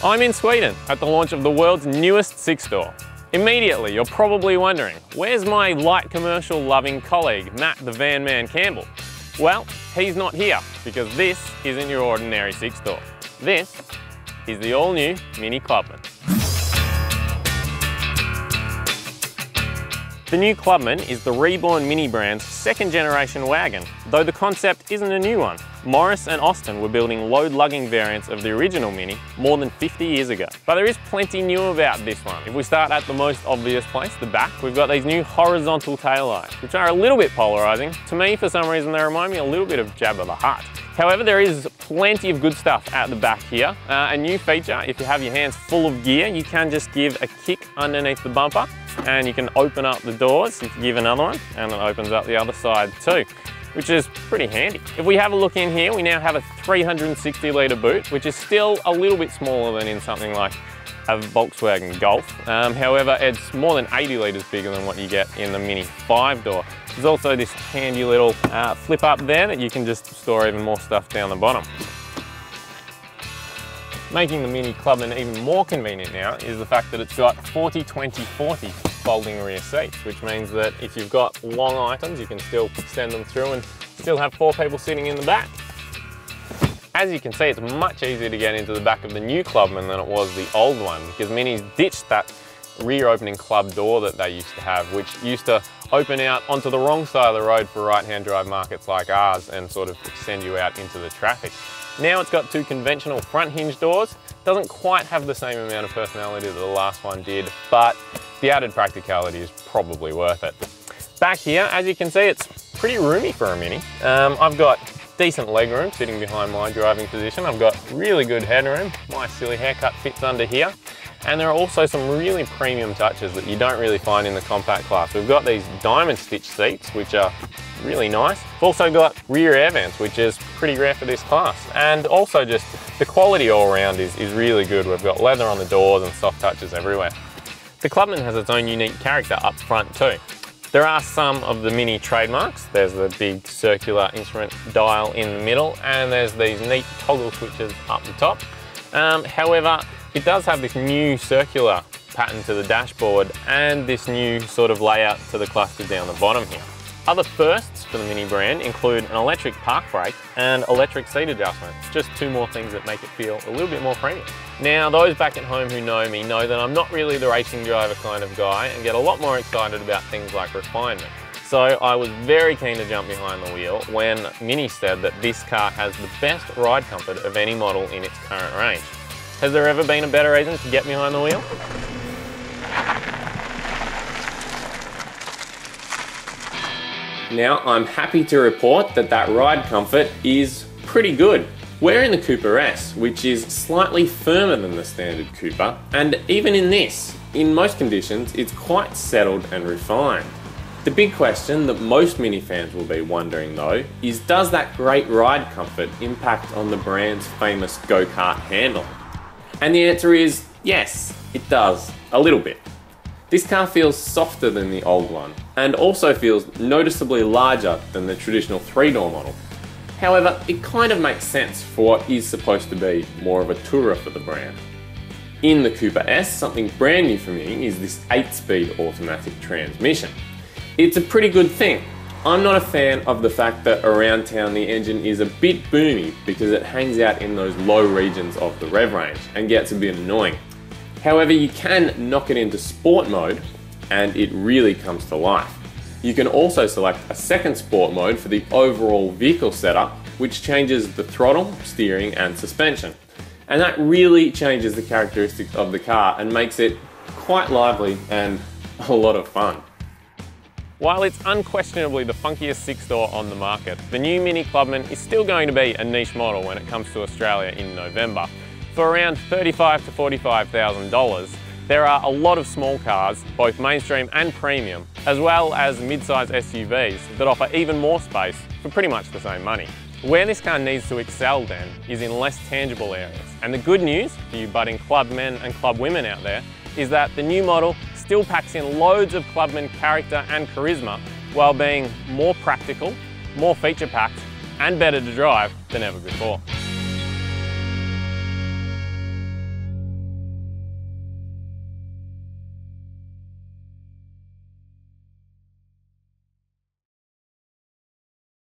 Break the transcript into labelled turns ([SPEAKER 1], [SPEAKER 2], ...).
[SPEAKER 1] I'm in Sweden at the launch of the world's newest six-door. Immediately, you're probably wondering, where's my light commercial loving colleague, Matt the Van Man Campbell? Well, he's not here because this isn't your ordinary six-door. This is the all-new Mini Clubman. The new Clubman is the reborn Mini brand's second generation wagon, though the concept isn't a new one. Morris and Austin were building load-lugging variants of the original Mini more than 50 years ago. But there is plenty new about this one. If we start at the most obvious place, the back, we've got these new horizontal taillights, which are a little bit polarizing. To me, for some reason, they remind me a little bit of Jabba the Hutt. However, there is plenty of good stuff at the back here. A new feature, if you have your hands full of gear, you can just give a kick underneath the bumper and you can open up the doors. You can give another one and it opens up the other side too, which is pretty handy. If we have a look in here, we now have a 360 litre boot, which is still a little bit smaller than in something like a Volkswagen Golf. However, it's more than 80 litres bigger than what you get in the Mini 5-door. There's also this handy little flip up there that you can just store even more stuff down the bottom. Making the Mini Clubman even more convenient now is the fact that it's got 40-20-40 folding rear seats, which means that if you've got long items, you can still extend them through and still have 4 people sitting in the back. As you can see, it's much easier to get into the back of the new Clubman than it was the old one, because Minis ditched that rear opening club door that they used to have, which used to open out onto the wrong side of the road for right-hand drive markets like ours and sort of extend you out into the traffic. Now it's got 2 conventional front hinge doors. Doesn't quite have the same amount of personality that the last one did, but the added practicality is probably worth it. Back here, as you can see, it's pretty roomy for a Mini. I've got decent legroom sitting behind my driving position. I've got really good headroom. My silly haircut fits under here. And there are also some really premium touches that you don't really find in the compact class. We've got these diamond stitch seats, which are really nice. We've also got rear air vents, which is pretty rare for this class. And also just the quality all around is really good. We've got leather on the doors and soft touches everywhere. The Clubman has its own unique character up front too. There are some of the Mini trademarks. There's the big circular instrument dial in the middle, and there's these neat toggle switches up the top. However, it does have this new circular pattern to the dashboard and this new sort of layout to the cluster down the bottom here. Other firsts for the Mini brand include an electric park brake and electric seat adjustment. Just 2 more things that make it feel a little bit more premium. Now, those back at home who know me know that I'm not really the racing driver kind of guy and get a lot more excited about things like refinement. So I was very keen to jump behind the wheel when Mini said that this car has the best ride comfort of any model in its current range. Has there ever been a better reason to get behind the wheel? Now, I'm happy to report that that ride comfort is pretty good. We're in the Cooper S, which is slightly firmer than the standard Cooper, and even in this, in most conditions, it's quite settled and refined. The big question that most Mini fans will be wondering though is, does that great ride comfort impact on the brand's famous go-kart handle? And the answer is yes, it does, a little bit. This car feels softer than the old one, and also feels noticeably larger than the traditional 3-door model. However, it kind of makes sense for what is supposed to be more of a tourer for the brand. In the Cooper S, something brand new for me is this 8-speed automatic transmission. It's a pretty good thing. I'm not a fan of the fact that around town the engine is a bit boomy because it hangs out in those low regions of the rev range and gets a bit annoying. However, you can knock it into sport mode and it really comes to life. You can also select a second sport mode for the overall vehicle setup, which changes the throttle, steering and suspension. And that really changes the characteristics of the car and makes it quite lively and a lot of fun. While it's unquestionably the funkiest 6-door on the market, the new Mini Clubman is still going to be a niche model when it comes to Australia in November. For around $35,000 to $45,000, there are a lot of small cars, both mainstream and premium, as well as mid-size SUVs that offer even more space for pretty much the same money. Where this car needs to excel then is in less tangible areas. And the good news for you budding clubmen and clubwomen out there is that the new model still packs in loads of Clubman character and charisma while being more practical, more feature packed and better to drive than ever before.